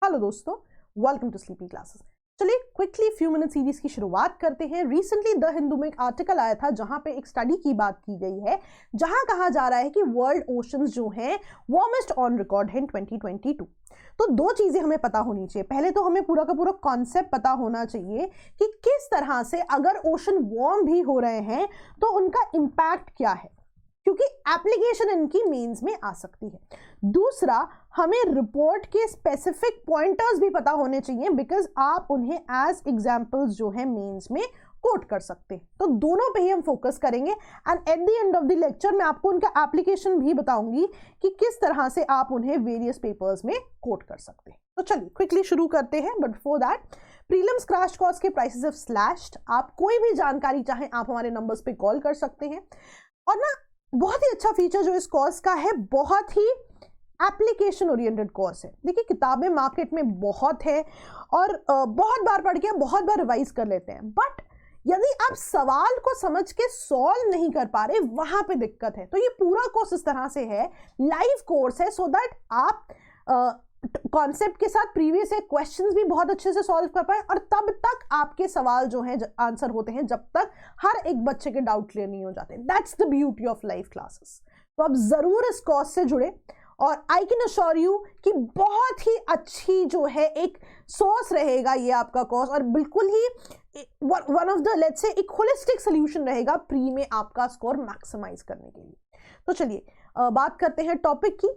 Hello दोस्तों, welcome to sleepy classes. चलिए quickly few minute series की शुरुआत करते हैं। रिसेंटली द हिंदू में एक आर्टिकल आया था जहां पे एक स्टडी की बात की गई है, जहां कहा जा रहा है कि वर्ल्ड ओशंस जो हैं वार्मेस्ट ऑन रिकॉर्ड है इन 2022। तो दो चीजें हमें पता होनी चाहिए। पहले तो हमें पूरा का पूरा कॉन्सेप्ट पता होना चाहिए कि किस तरह से अगर ओशन वार्म भी हो रहे हैं तो उनका इंपैक्ट क्या है, क्योंकि एप्लीकेशन इनकी मेंस में आ सकती है। दूसरा, हमें रिपोर्ट के स्पेसिफिक पॉइंटर्स भी पता होने चाहिए, बिकॉज आप उन्हें एज एग्जांपल्स जो है मेंस में कोट कर सकते हैं। तो दोनों पे ही हम फोकस करेंगे and at the end of the lecture मैं आपको उनका एप्लीकेशन भी बताऊंगी कि किस तरह से आप उन्हें वेरियस पेपर्स में कोट कर सकते हैं। तो चलिए क्विकली शुरू करते हैं, but before that prelims crash course के प्राइसेस हैव स्लैश्ड। आप कोई भी जानकारी चाहें आप हमारे नंबर्स पे कॉल कर सकते हैं। और ना बहुत ही अच्छा फीचर जो इस कोर्स का है, बहुत ही एप्लीकेशन ओरिएंटेड कोर्स है। देखिए किताबें मार्केट में बहुत है और बहुत बार पढ़ के बहुत बार रिवाइज कर लेते हैं, बट यदि आप सवाल को समझ के सॉल्व नहीं कर पा रहे, वहां पे दिक्कत है। तो ये पूरा कोर्स इस तरह से है, लाइव कोर्स है, सो दैट आप कॉन्सेप्ट के साथ प्रीवियस क्वेश्चंस भी बहुत अच्छे से सॉल्व कर पाए और तब तक आपके सवाल जो हैं आंसर होते हैं, जब तक हर एक बच्चे के डाउट क्लियर नहीं हो जाते। That's the beauty of live classes. तो आप जरूर इस कोर्स से जुड़े और आई कैन अश्योर यू कि बहुत ही अच्छी जो है एक सोर्स रहेगा ये आपका कोर्स, और बिल्कुल ही वन ऑफ द लेट्स से एक होलिस्टिक सोल्यूशन रहेगा प्री में आपका स्कोर मैक्सिमाइज करने के लिए। तो चलिए बात करते हैं टॉपिक की।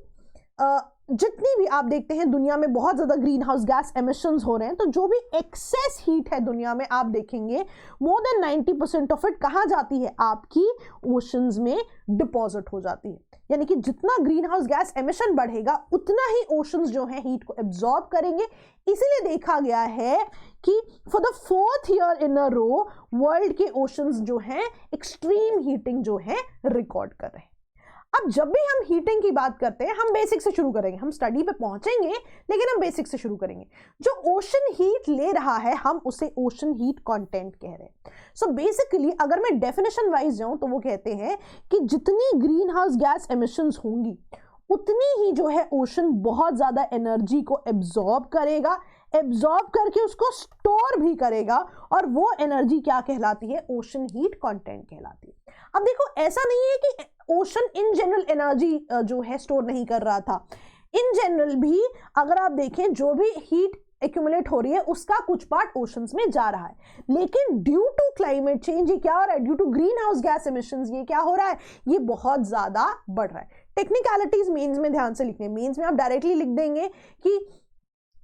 जितनी भी आप देखते हैं दुनिया में बहुत ज़्यादा ग्रीन हाउस गैस एमिशंस हो रहे हैं, तो जो भी एक्सेस हीट है दुनिया में आप देखेंगे मोर देन 90% ऑफ इट कहाँ जाती है, आपकी ओशंस में डिपॉजिट हो जाती है। यानी कि जितना ग्रीन हाउस गैस एमिशन बढ़ेगा उतना ही ओशंस जो है हीट को एब्जॉर्ब करेंगे। इसीलिए देखा गया है कि for the 4th year in a row world के ओशंस जो हैं एक्सट्रीम हीटिंग जो है रिकॉर्ड कर रहे हैं। अब जब भी हम हीटिंग की बात करते हैं, हम बेसिक से शुरू करेंगे। हम स्टडी पे पहुंचेंगे लेकिन हम बेसिक से शुरू करेंगे। जो ओशन हीट ले रहा है हम उसे ओशन हीट कंटेंट कह रहे हैं। सो बेसिकली अगर मैं डेफिनेशन वाइज जाऊं तो वो कहते हैं कि जितनी ग्रीन हाउस गैस एमिशंस होंगी उतनी ही जो है ओशन बहुत ज्यादा एनर्जी को एब्जॉर्ब करेगा, एब्जॉर्ब करके उसको स्टोर भी करेगा, और वो एनर्जी क्या कहलाती है, ओशन हीट कंटेंट कहलाती है। अब देखो ऐसा नहीं है कि ओशन इन जनरल एनर्जी जो है स्टोर नहीं कर रहा था। इन जनरल भी अगर आप देखें जो भी हीट एक्यूमुलेट हो रही है उसका कुछ पार्ट ओशंस में जा रहा है, लेकिन ड्यू टू क्लाइमेट चेंज ये क्या हो रहा है, due to greenhouse gas emissions ये क्या हो रहा है, ये बहुत ज्यादा बढ़ रहा है। टेक्निकलिटीज मेंस में ध्यान से लिखने, मेंस में आप डायरेक्टली लिख देंगे कि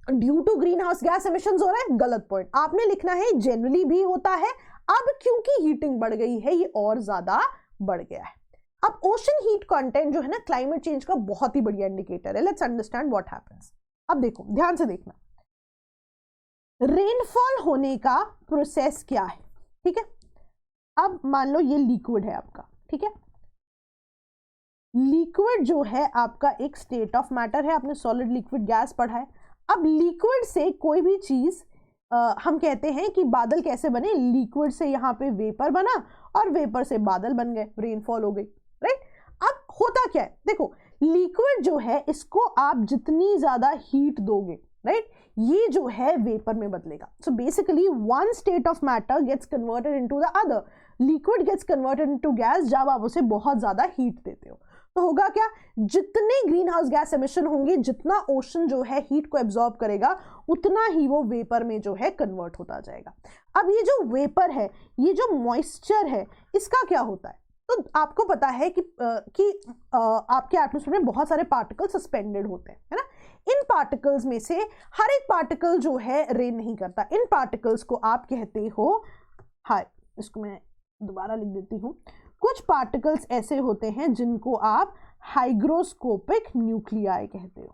due to greenhouse gas emissions हो रहा है, गलत पॉइंट। आपने लिखना है जनरली भी होता है, अब क्योंकि हीटिंग बढ़ गई है ये और ज्यादा बढ़ गया है। अब ओशन हीट कंटेंट जो है ना क्लाइमेट चेंज का बहुत ही बढ़िया इंडिकेटर है। Let's understand what happens. अब देखो ध्यान से देखना, रेनफॉल होने का प्रोसेस क्या है, ठीक है। अब मान लो ये लिक्विड है आपका, ठीक है। लिक्विड जो है आपका एक स्टेट ऑफ मैटर है, आपने सॉलिड लिक्विड गैस पढ़ा है। अब लिक्विड से कोई भी चीज हम कहते हैं कि बादल कैसे बने, लिक्विड से यहाँ पे वेपर बना और वेपर से बादल बन गए, रेनफॉल हो गई, राइट। अब होता क्या है, देखो लिक्विड जो है इसको आप जितनी ज्यादा हीट दोगे, राइट, ये जो है वेपर में बदलेगा। So basically one state of matter gets converted into the other, liquid gets converted into gas जब आप उसे बहुत ज्यादा हीट देते हो। तो होगा क्या, जितने ग्रीन हाउस गैस एमिशन होंगे, जितना ओशन जो है हीट को एब्जॉर्ब करेगा, उतना ही वो वेपर में जो है कन्वर्ट होता जाएगा। अब ये जो वेपर है, ये जो मॉइस्चर है, इसका क्या होता है, तो आपको पता है कि आपके एटमॉस्फेयर में बहुत सारे पार्टिकल सस्पेंडेड होते हैं, है ना। इन पार्टिकल्स में से हर एक पार्टिकल जो है रेन नहीं करता। इन पार्टिकल्स को आप कहते हो, हाँ इसको मैं दोबारा लिख देती हूँ, कुछ पार्टिकल्स ऐसे होते हैं जिनको आप हाइग्रोस्कोपिक न्यूक्लियाई कहते हो।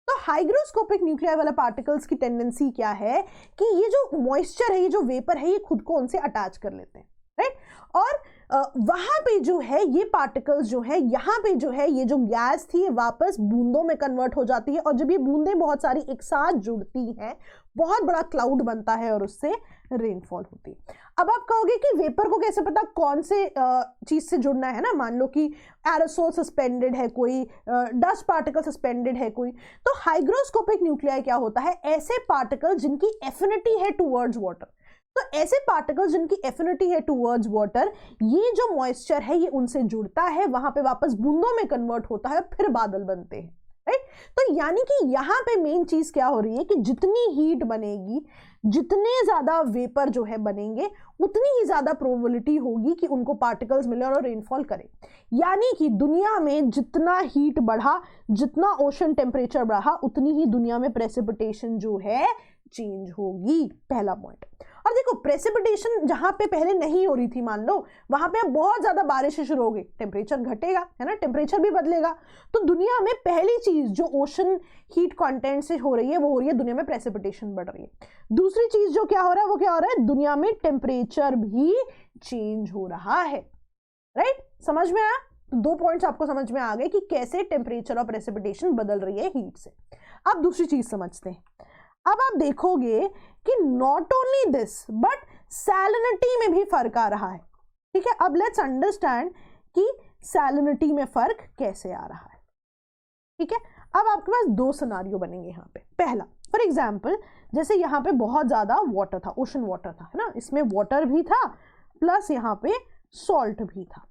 तो हाइग्रोस्कोपिक न्यूक्लियाई वाला पार्टिकल्स की टेंडेंसी क्या है कि ये जो मॉइस्चर है, ये जो वेपर है, ये खुद को उनसे अटैच कर लेते हैं, राइट। और वहां पे जो है ये पार्टिकल्स जो है यहाँ पे जो है ये जो गैस थी ये वापस बूंदों में कन्वर्ट हो जाती है, और जब ये बूंदें बहुत सारी एक साथ जुड़ती हैं बहुत बड़ा क्लाउड बनता है और उससे रेनफॉल होती है। अब आप कहोगे कि वेपर को कैसे पता कौन से चीज से जुड़ना है ना, मान लो कि एरोसोल सस्पेंडेड है कोई, डस्ट पार्टिकल सस्पेंडेड है कोई, तो हाइग्रोस्कोपिक न्यूक्लियाई क्या होता है, ऐसे पार्टिकल जिनकी एफिनिटी है टूवर्ड्स वाटर, तो ऐसे पार्टिकल्स जिनकी एफिनिटी है टूवर्ड्स वाटर, ये जो मॉइस्चर है ये उनसे जुड़ता है, वहां पे वापस बूंदों में कन्वर्ट होता है, फिर बादल बनते हैं, राइट। तो यानी कि यहां पे मेन चीज क्या हो रही है कि जितनी हीट बनेगी, जितने ज्यादा वेपर जो है बनेंगे, उतनी ही ज्यादा प्रोबेबिलिटी होगी कि उनको पार्टिकल्स मिले और रेनफॉल करें। यानी कि दुनिया में जितना हीट बढ़ा, जितना ओशन टेम्परेचर बढ़ा, उतनी ही दुनिया में प्रेसिपिटेशन जो है चेंज होगी, पहला पॉइंट। और देखो प्रेसिपिटेशन जहां पे पहले नहीं हो रही थी, मान लो वहां पे अब बहुत ज्यादा बारिश शुरू हो गई, टेम्परेचर घटेगा, है ना, टेम्परेचर भी बदलेगा, तो दुनिया में पहली चीज जो ओशन हीट कंटेंट से हो रही है वो हो रही है दुनिया में प्रेसिपिटेशन बढ़ रही है। दूसरी चीज जो क्या हो रहा है वो क्या हो रहा है, दुनिया में टेम्परेचर भी चेंज हो रहा है, राइट। समझ में आया? तो दो पॉइंट्स आपको समझ में आ गए कि कैसे टेम्परेचर और प्रेसिपिटेशन बदल रही है हीट से। अब दूसरी चीज समझते हैं। अब आप देखोगे कि not only this but salinity में भी फर्क आ रहा है, ठीक है। अब लेट्स अंडरस्टैंड कि सैलिनिटी में फर्क कैसे आ रहा है, ठीक है। अब आपके पास दो सिनारियो बनेंगे यहाँ पे। पहला, फॉर एग्जाम्पल जैसे यहाँ पे बहुत ज्यादा वाटर था, ओशन वाटर था, है ना, इसमें वाटर भी था प्लस यहाँ पे सॉल्ट भी था,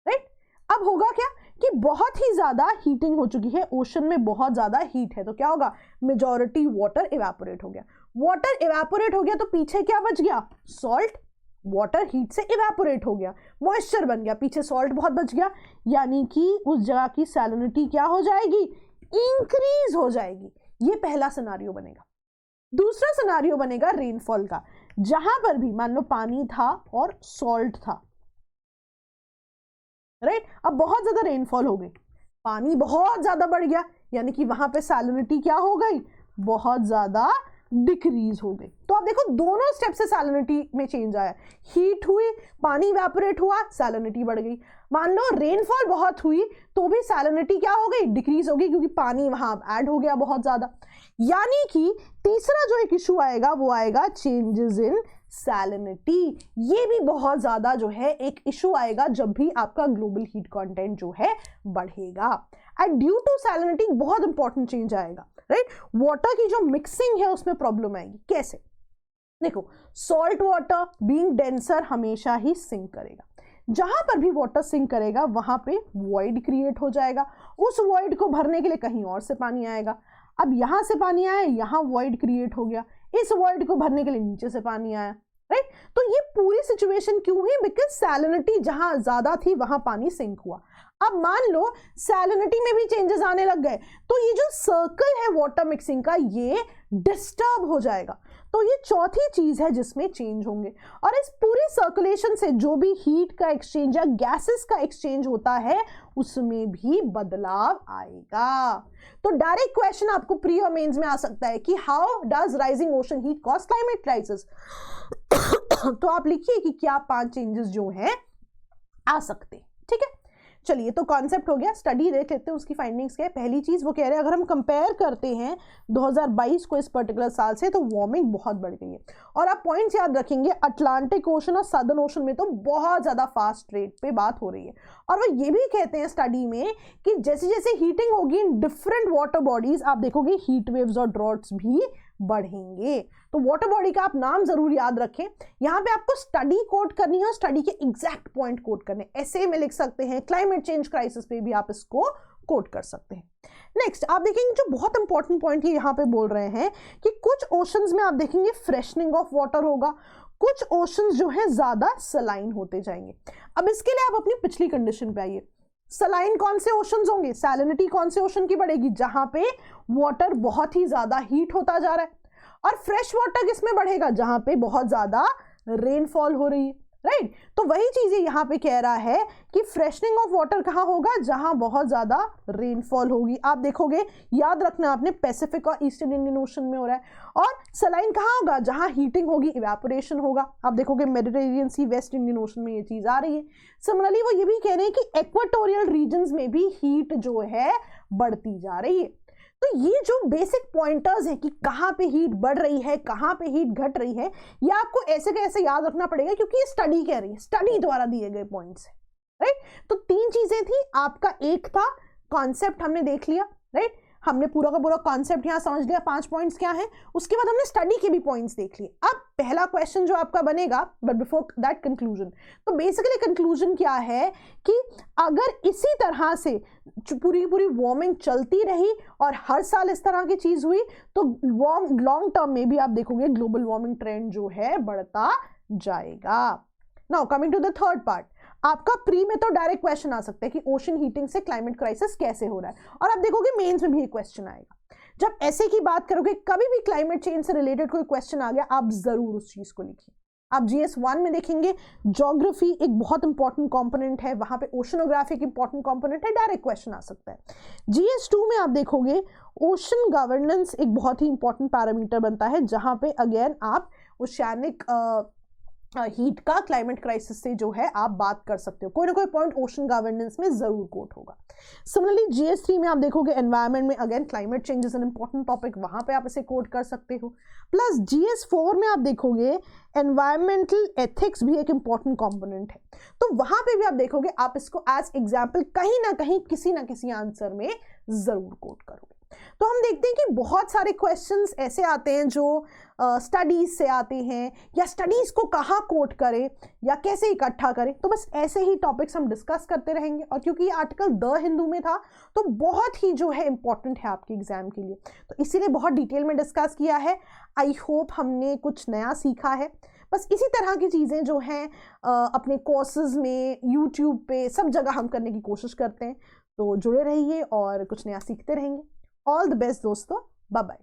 राइट। अब होगा क्या कि बहुत ही ज्यादा हीटिंग हो चुकी है, ओशन में बहुत ज्यादा हीट है, तो क्या होगा, मेजॉरिटी वाटर इवेपोरेट हो गया। वाटर इवेपोरेट हो गया तो पीछे क्या बच गया, सॉल्ट। वाटर हीट से इवेपोरेट हो गया, मॉइस्चर बन गया, पीछे सॉल्ट बहुत बच गया, यानी कि उस जगह की सैलिनिटी क्या हो जाएगी, इंक्रीज हो जाएगी। ये पहला सिनारियो बनेगा। दूसरा सिनारियो बनेगा रेनफॉल का, जहां पर भी मान लो पानी था और सॉल्ट था, राइट। अब बहुत ज्यादा रेनफॉल हो गई, पानी बहुत ज्यादा बढ़ गया, यानी कि वहां पे सैलिनिटी क्या हो गई, बहुत ज्यादा डिक्रीज हो गई। तो आप देखो दोनों स्टेप से सैलिनिटी में चेंज आया, हीट हुई, पानी इवेपोरेट हुआ, सैलिनिटी बढ़ गई। मान लो रेनफॉल बहुत हुई तो भी सैलिनिटी क्या हो गई, डिक्रीज हो गई, क्योंकि पानी वहां ऐड हो गया बहुत ज्यादा। यानी कि तीसरा जो एक इशू आएगा वो आएगा चेंजेस इन सैलिनिटी। ये भी बहुत ज्यादा जो है एक इशू आएगा जब भी आपका ग्लोबल हीट कंटेंट जो है बढ़ेगा, एंड ड्यू टू सैलिनिटी बहुत इंपॉर्टेंट चेंज आएगा, राइट। वाटर की जो मिक्सिंग है उसमें प्रॉब्लम आएगी। कैसे, देखो सॉल्ट वाटर बीइंग डेंसर हमेशा ही सिंक करेगा, जहां पर भी वाटर सिंक करेगा वहां पे वॉइड क्रिएट हो जाएगा, उस वॉइड को भरने के लिए कहीं और से पानी आएगा। अब यहां से पानी आया, यहां वॉइड क्रिएट हो गया, इस वॉइड को भरने के लिए नीचे से पानी आया, राइट। तो ये पूरी सिचुएशन क्यों हुई, बिकॉज सैलिनिटी जहां ज्यादा थी वहां पानी सिंक हुआ। अब मान लो सैलिनिटी में भी चेंजेस आने लग गए तो ये जो सर्कल है वाटर मिक्सिंग का ये डिस्टर्ब हो जाएगा। तो ये चौथी चीज है जिसमें चेंज होंगे, और इस पूरी सर्कुलेशन से जो भी हीट का एक्सचेंज या गैसेस का एक्सचेंज होता है उसमें भी बदलाव आएगा। तो डायरेक्ट क्वेश्चन आपको प्री और मेंस में आ सकता है कि how does rising ocean heat cause climate crisis. तो आप लिखिए कि क्या 5 चेंजेस जो हैं आ सकते हैं, ठीक है। चलिए, तो कॉन्सेप्ट हो गया, स्टडी देख लेते हैं उसकी फाइंडिंग्स क्या है। पहली चीज वो कह रहे हैं अगर हम कंपेयर करते हैं 2022 को इस पर्टिकुलर साल से, तो वार्मिंग बहुत बढ़ गई है। और आप पॉइंट्स याद रखेंगे, अटलांटिक ओशन और सदर्न ओशन में तो बहुत ज्यादा फास्ट रेट पे बात हो रही है। और वो ये भी कहते हैं स्टडी में कि जैसे जैसे हीटिंग होगी इन डिफरेंट वाटर बॉडीज, आप देखोगे हीट वेव्स और ड्रॉट्स भी बढ़ेंगे। तो वाटर बॉडी का आप नाम जरूर याद रखें। यहाँ पे आपको स्टडी कोट करनी है और स्टडी के एग्जैक्ट पॉइंट कोट करने, ऐसे में लिख सकते हैं, क्लाइमेट चेंज क्राइसिस पे भी आप इसको कोट कर सकते हैं। नेक्स्ट आप देखेंगे जो बहुत इंपॉर्टेंट पॉइंट ये यहाँ पे बोल रहे हैं कि कुछ ओशंस में आप देखेंगे फ्रेशनिंग ऑफ वाटर होगा, कुछ ओशंस जो है ज्यादा सलाइन होते जाएंगे। अब इसके लिए आप अपनी पिछली कंडीशन पे आइए। सलाइन कौन से ओशंस होंगे, सैलिनिटी कौन से ओशन की बढ़ेगी, जहां पे वाटर बहुत ही ज्यादा हीट होता जा रहा है। और फ्रेश वाटर किसमें बढ़ेगा, जहां पे बहुत ज्यादा रेनफॉल हो रही है, राइट तो वही चीजें यहाँ पे कह रहा है कि फ्रेशनिंग ऑफ वाटर कहाँ होगा, जहां बहुत ज्यादा रेनफॉल होगी। आप देखोगे, याद रखना आपने, पैसिफिक और ईस्टर्न इंडियन ओशन में हो रहा है। और सलाइन कहाँ होगा, जहां हीटिंग होगी, इवेपोरेशन होगा। आप देखोगे मेडिटेरेनियन सी, वेस्ट इंडियन ओशन में ये चीज आ रही है। सिमिलरली वो ये भी कह रहे हैं कि इक्वेटोरियल रीजन्स में भी हीट जो है बढ़ती जा रही है। तो ये जो बेसिक पॉइंटर्स हैं कि कहाँ पे हीट बढ़ रही है, कहाँ पे हीट घट रही है, ये आपको ऐसे कैसे याद रखना पड़ेगा, क्योंकि ये स्टडी कह रही है, स्टडी द्वारा दिए गए पॉइंट्स हैं, राइट। तो 3 चीजें थी। आपका एक था कॉन्सेप्ट, हमने देख लिया, राइट, हमने पूरा का पूरा कॉन्सेप्ट यहाँ समझ लिया, 5 पॉइंट्स क्या है। उसके बाद हमने स्टडी के भी पॉइंट्स देख लिए। अब पहला क्वेश्चन जो आपका बनेगा, बट बिफोर दैट कंक्लूजन, तो बेसिकली कंक्लूजन क्या है कि अगर इसी तरह से पूरी पूरी वार्मिंग चलती रही और हर साल इस तरह की चीज हुई, तो लॉन्ग टर्म में भी आप देखोगे ग्लोबल वार्मिंग ट्रेंड जो है बढ़ता जाएगा। Now coming to the third part, आपका प्री में तो डायरेक्ट क्वेश्चन आ सकता है कि ओशन हीटिंग से क्लाइमेट क्राइसिस कैसे हो रहा है, और आप देखोगे मेंस में भी एक क्वेश्चन आएगा। जब ऐसे की बात करोगे, कभी भी क्लाइमेट चेंज से रिलेटेड कोई क्वेश्चन आ गया, आप जरूर उस चीज को लिखिए। आप GS1 में देखेंगे, ज्योग्राफी एक बहुत इंपॉर्टेंट कंपोनेंट है, वहां पे ओशनोग्राफी एक इंपॉर्टेंट कंपोनेंट है, डायरेक्ट क्वेश्चन आ सकता है। GS2 में आप देखोगे ओशन गवर्नेंस एक बहुत ही इंपॉर्टेंट पैरामीटर बनता है, जहां पे अगेन आप ओशियानिक हीट का क्लाइमेट क्राइसिस से जो है आप बात कर सकते हो। कोई ना कोई पॉइंट ओशन गवर्नेंस में जरूर कोट होगा। सिमिलरली GS3 में आप देखोगे एनवायरनमेंट में again climate change is an important topic, वहां पे आप इसे कोट कर सकते हो। प्लस GS4 में आप देखोगे एनवायरमेंटल एथिक्स भी एक इंपॉर्टेंट कंपोनेंट है, तो वहां पे भी आप देखोगे आप इसको एज एग्जाम्पल कहीं ना कहीं किसी ना किसी आंसर में जरूर कोट करोगे। तो हम देखते हैं कि बहुत सारे क्वेश्चंस ऐसे आते हैं जो स्टडीज से आते हैं, या स्टडीज को कहाँ कोट करें या कैसे इकट्ठा करें। तो बस ऐसे ही टॉपिक्स हम डिस्कस करते रहेंगे, और क्योंकि ये आर्टिकल द हिंदू में था तो बहुत ही जो है इंपॉर्टेंट है आपके एग्जाम के लिए, तो इसीलिए बहुत डिटेल में डिस्कस किया है। आई होप हमने कुछ नया सीखा है। बस इसी तरह की चीज़ें जो हैं अपने कोर्सेज में, यूट्यूब पे, सब जगह हम करने की कोशिश करते हैं। तो जुड़े रहिए और कुछ नया सीखते रहेंगे। ऑल द बेस्ट दोस्तों, बाय बाय।